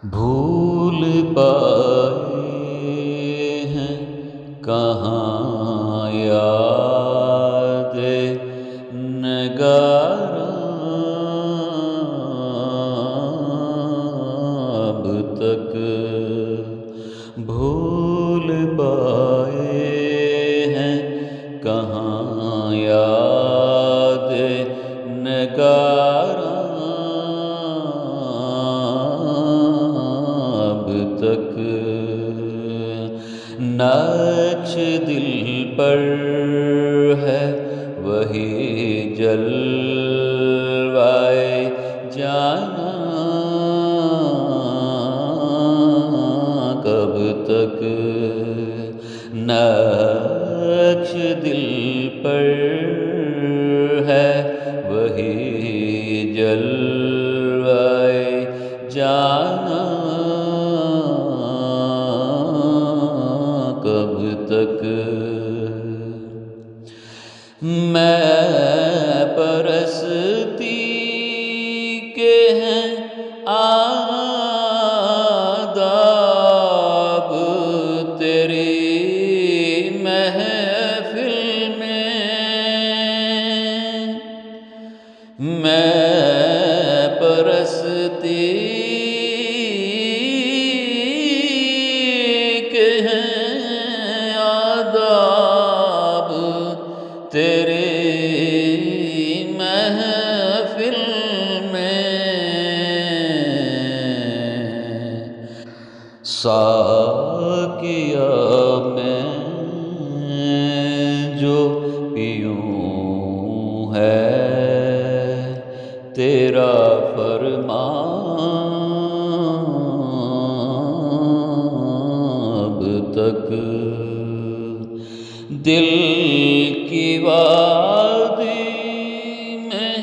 بھول پائے ہیں کہاں یاد نگاراں اب تک بھول پائے ہیں کہاں یاد نگاراں اب تک نقش دل پر ہے وہی جلوائے جانا کب تک نقش دل پر ہے وہی جلوائے جانا کب تک میں پرستی کے ہیں آداب تیری محفل میں پرستی کے ہیں آداب تیری محفل میں ساقیا میں جو پیوں ہے تیرا فرمان اب تک دل کی وادی میں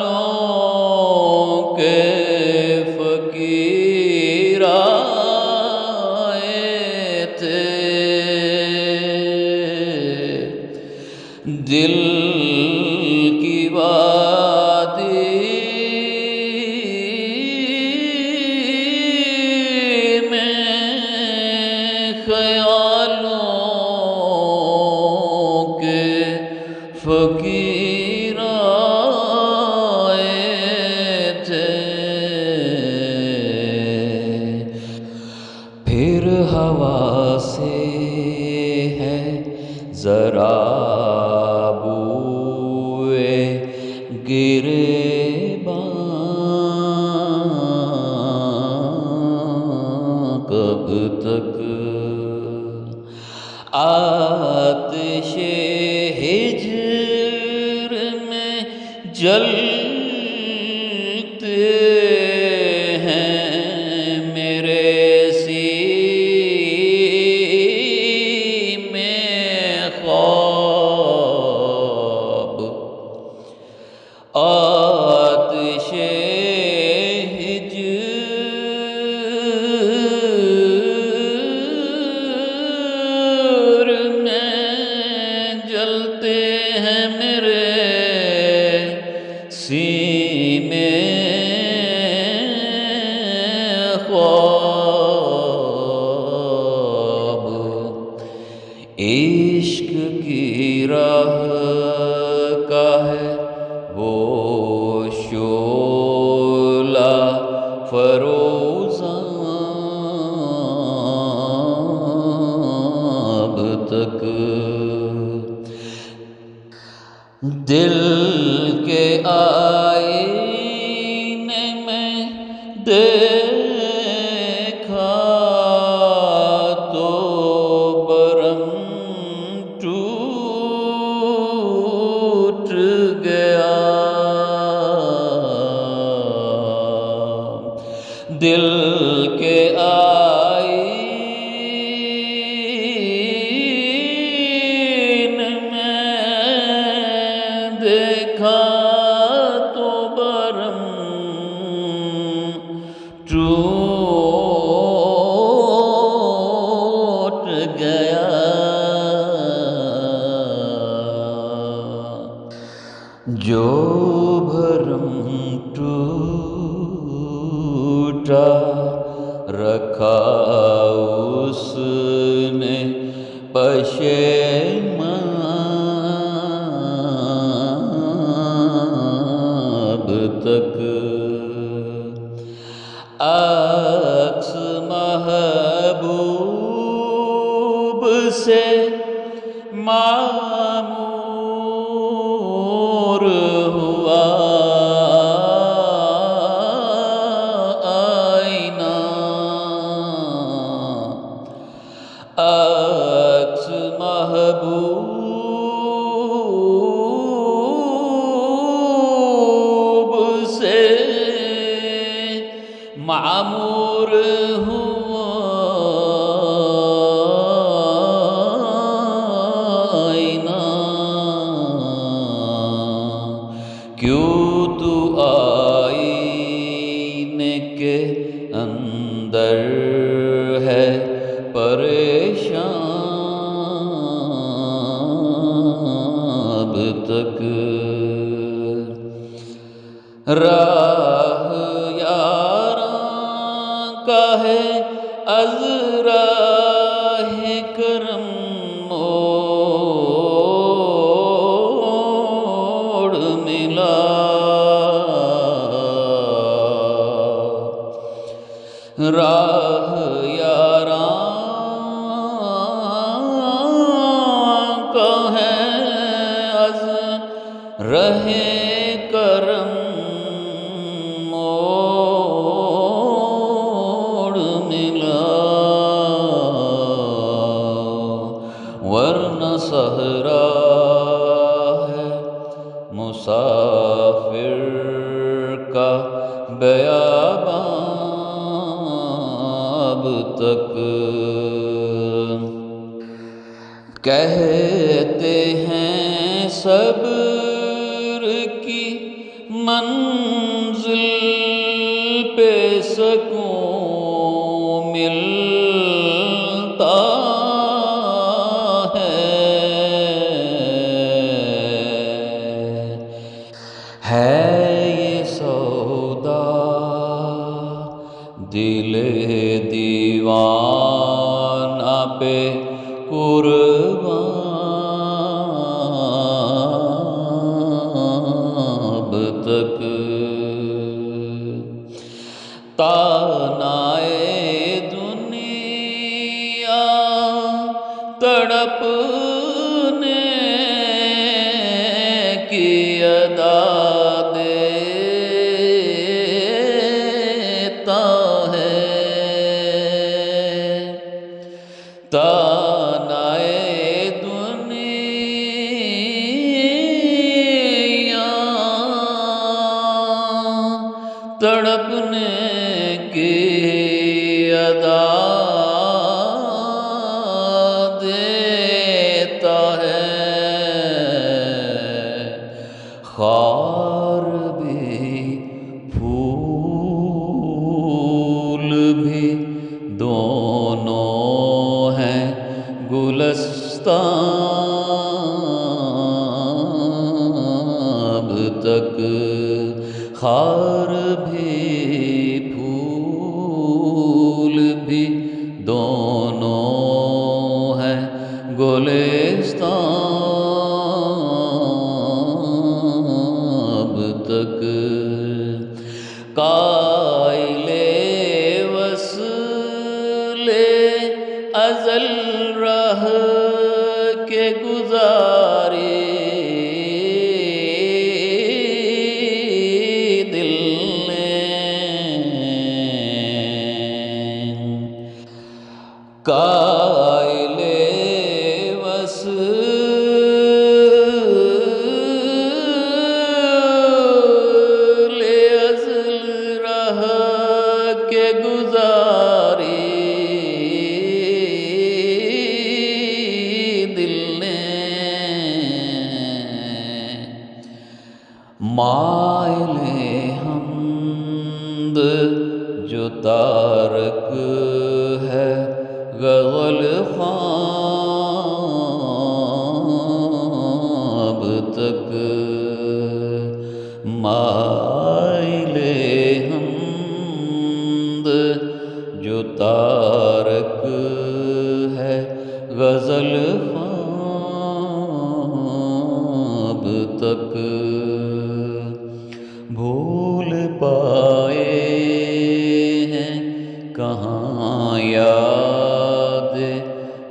خیالوں کے فقیر آئے تھے دل کی وادی میں خیالوں کے فقیر آئے تھے پھر ہوا سے ہے ذرا بوئے گریباں کب تک آتش ہجر میں جلتے ہیں میرے سینے خواب آتش ہجر میں جلتے ہیں میرے سینے خواب عشق کی راہ کا ہے وہ شعلہ فروزاں اب تک دل کے آئینے میں دیکھا تو برم ٹوٹ گیا دل کے آئینے میں دیکھا تو برم ٹوٹ گیا جو بھرم ٹوٹ جا رکھا اس نے پشیماب تک، عکس محبوب سے معمور ہوا آئینہ، عکس محبوب سے معمور ہوا آئینہ، کیوں تو آئینے کے اندر ہے پریشان اب تک، راہ یاراں کا ہے از راہ کرم موڑ ملا، راہ یاراں کا ہے از راہ کرم موڑ ملا، ورنہ صحرا ہے مسافر کا بیاباں اب تک، کہتے ہیں صبر کی منزل پہ سکون ملتا ہے یہ سودا دل دیوانہ پہ قربان اب تک، تانائے دنیا تڑپنے کی ادا دیتا ہے، تانائے دنیا تڑپنے کی ادا دیتا ہے، خار بھی پھول بھی دونوں ہیں گلستان اب تک، خار بھی پھول بھی دونوں ہیں گلستان اب تک، قائل وصل ازل رہ کے گزاری دل نے، قائل وصل ازل رہ کے گزاری دل نے، مائل حمد جو تارک ہے غزل خواں اب تک، مائل حمد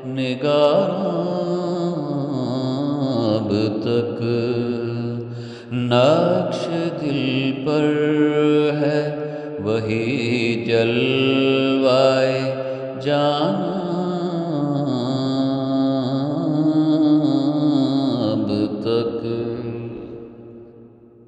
نگاراں اب تک، نقش دل پر ہے وہی جلوائے جانا